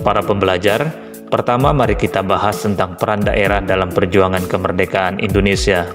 Para pembelajar, pertama mari kita bahas tentang peran daerah dalam perjuangan kemerdekaan Indonesia.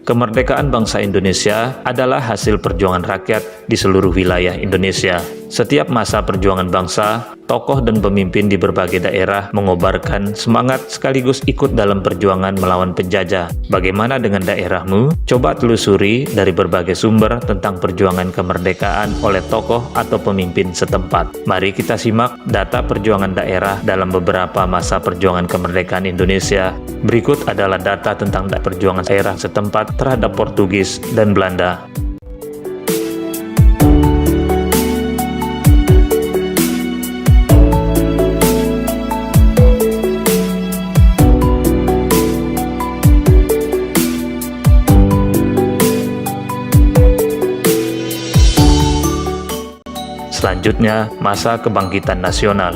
Kemerdekaan bangsa Indonesia adalah hasil perjuangan rakyat di seluruh wilayah Indonesia. Setiap masa perjuangan bangsa, tokoh dan pemimpin di berbagai daerah mengobarkan semangat sekaligus ikut dalam perjuangan melawan penjajah. Bagaimana dengan daerahmu? Coba telusuri dari berbagai sumber tentang perjuangan kemerdekaan oleh tokoh atau pemimpin setempat. Mari kita simak data perjuangan daerah dalam beberapa masa perjuangan kemerdekaan Indonesia. Berikut adalah data tentang perjuangan daerah setempat terhadap Portugis dan Belanda. Selanjutnya, masa kebangkitan nasional.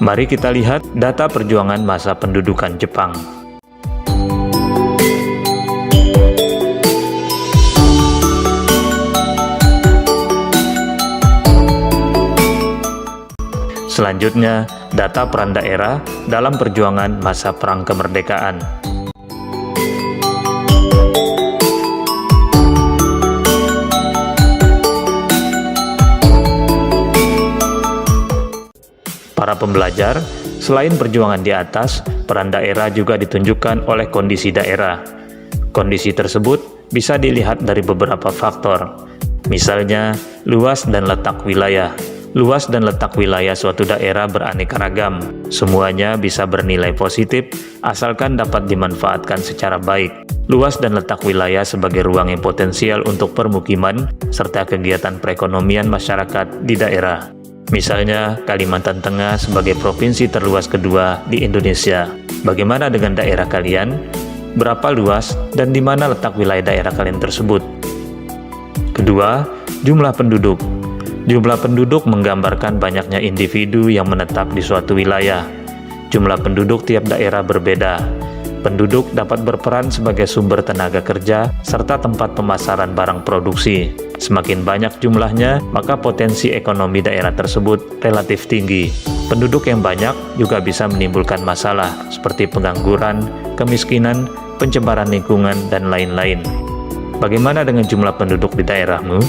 Mari kita lihat data perjuangan masa pendudukan Jepang. Selanjutnya, data peran daerah dalam perjuangan masa Perang Kemerdekaan. Para pembelajar, selain perjuangan di atas, peran daerah juga ditunjukkan oleh kondisi daerah. Kondisi tersebut bisa dilihat dari beberapa faktor, misalnya luas dan letak wilayah. Luas dan letak wilayah suatu daerah beraneka ragam. Semuanya bisa bernilai positif asalkan dapat dimanfaatkan secara baik. Luas dan letak wilayah sebagai ruang yang potensial untuk permukiman serta kegiatan perekonomian masyarakat di daerah. Misalnya, Kalimantan Tengah sebagai provinsi terluas kedua di Indonesia. Bagaimana dengan daerah kalian? Berapa luas dan di mana letak wilayah daerah kalian tersebut? Kedua, jumlah penduduk. Jumlah penduduk menggambarkan banyaknya individu yang menetap di suatu wilayah. Jumlah penduduk tiap daerah berbeda. Penduduk dapat berperan sebagai sumber tenaga kerja serta tempat pemasaran barang produksi. Semakin banyak jumlahnya, maka potensi ekonomi daerah tersebut relatif tinggi. Penduduk yang banyak juga bisa menimbulkan masalah seperti pengangguran, kemiskinan, pencemaran lingkungan, dan lain-lain. Bagaimana dengan jumlah penduduk di daerahmu?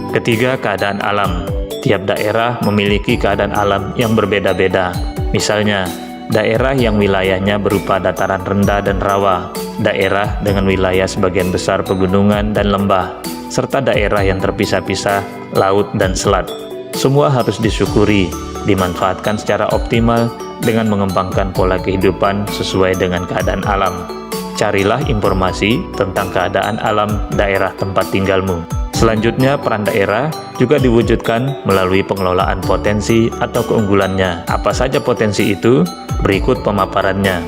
Ketiga, keadaan alam. Tiap daerah memiliki keadaan alam yang berbeda-beda. Misalnya, daerah yang wilayahnya berupa dataran rendah dan rawa, daerah dengan wilayah sebagian besar pegunungan dan lembah, serta daerah yang terpisah-pisah, laut dan selat. Semua harus disyukuri, dimanfaatkan secara optimal dengan mengembangkan pola kehidupan sesuai dengan keadaan alam. Carilah informasi tentang keadaan alam daerah tempat tinggalmu. Selanjutnya, peran daerah juga diwujudkan melalui pengelolaan potensi atau keunggulannya. Apa saja potensi itu? Berikut pemaparannya.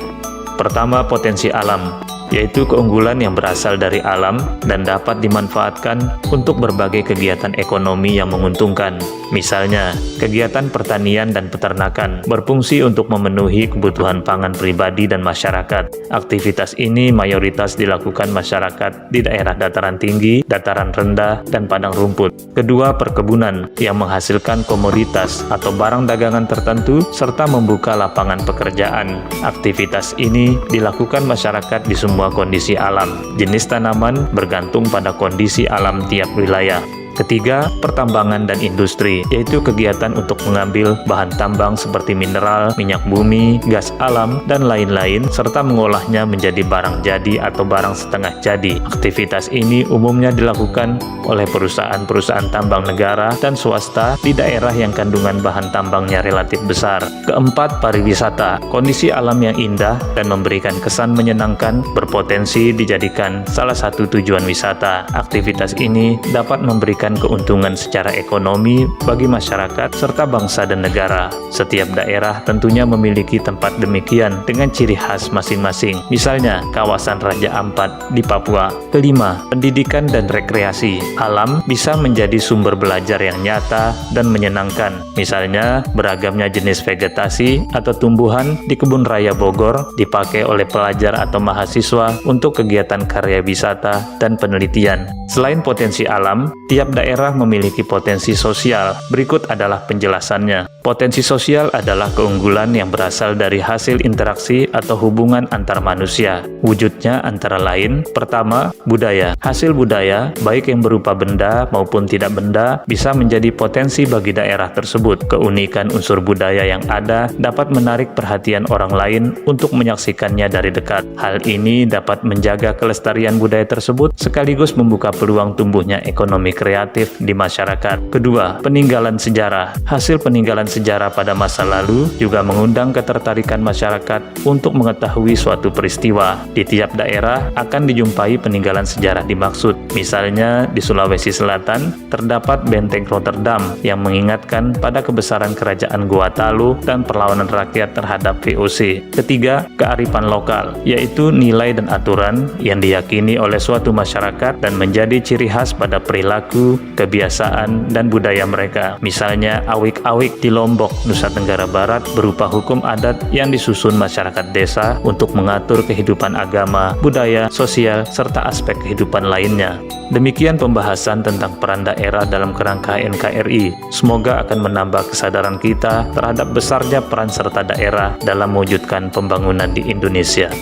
Pertama, potensi alam, yaitu keunggulan yang berasal dari alam dan dapat dimanfaatkan untuk berbagai kegiatan ekonomi yang menguntungkan. Misalnya, kegiatan pertanian dan peternakan berfungsi untuk memenuhi kebutuhan pangan pribadi dan masyarakat. Aktivitas ini mayoritas dilakukan masyarakat di daerah dataran tinggi, dataran rendah, dan padang rumput. Kedua, perkebunan yang menghasilkan komoditas atau barang dagangan tertentu serta membuka lapangan pekerjaan. Aktivitas ini dilakukan masyarakat di semua kondisi alam. Jenis tanaman bergantung pada kondisi alam tiap wilayah. Ketiga, pertambangan dan industri, yaitu kegiatan untuk mengambil bahan tambang seperti mineral, minyak bumi, gas alam, dan lain-lain, serta mengolahnya menjadi barang jadi atau barang setengah jadi. Aktivitas ini umumnya dilakukan oleh perusahaan-perusahaan tambang negara dan swasta di daerah yang kandungan bahan tambangnya relatif besar. Keempat, pariwisata, kondisi alam yang indah dan memberikan kesan menyenangkan berpotensi dijadikan salah satu tujuan wisata. Aktivitas ini dapat memberikan memberikan keuntungan secara ekonomi bagi masyarakat serta bangsa dan negara. Setiap daerah tentunya memiliki tempat demikian dengan ciri khas masing-masing. Misalnya, kawasan Raja Ampat di Papua. Kelima, pendidikan dan rekreasi. Alam bisa menjadi sumber belajar yang nyata dan menyenangkan. Misalnya, beragamnya jenis vegetasi atau tumbuhan di Kebun Raya Bogor dipakai oleh pelajar atau mahasiswa untuk kegiatan karya wisata dan penelitian. Selain potensi alam, tiap daerah memiliki potensi sosial. Berikut adalah penjelasannya. Potensi sosial adalah keunggulan yang berasal dari hasil interaksi atau hubungan antar manusia. Wujudnya antara lain, pertama, budaya. Hasil budaya, baik yang berupa benda maupun tidak benda, bisa menjadi potensi bagi daerah tersebut. Keunikan unsur budaya yang ada dapat menarik perhatian orang lain untuk menyaksikannya dari dekat. Hal ini dapat menjaga kelestarian budaya tersebut sekaligus membuka peluang tumbuhnya ekonomi kreatif di masyarakat. Kedua, peninggalan sejarah. Hasil peninggalan sejarah pada masa lalu juga mengundang ketertarikan masyarakat untuk mengetahui suatu peristiwa. Di tiap daerah akan dijumpai peninggalan sejarah dimaksud. Misalnya di Sulawesi Selatan terdapat benteng Rotterdam yang mengingatkan pada kebesaran kerajaan Gorontalo dan perlawanan rakyat terhadap VOC. Ketiga, kearifan lokal, yaitu nilai dan aturan yang diyakini oleh suatu masyarakat dan menjadi ciri khas pada perilaku, kebiasaan, dan budaya mereka. Misalnya awik-awik di Lombok, Nusa Tenggara Barat berupa hukum adat yang disusun masyarakat desa untuk mengatur kehidupan agama, budaya, sosial, serta aspek kehidupan lainnya. Demikian pembahasan tentang peran daerah dalam kerangka NKRI. Semoga akan menambah kesadaran kita terhadap besarnya peran serta daerah dalam mewujudkan pembangunan di Indonesia.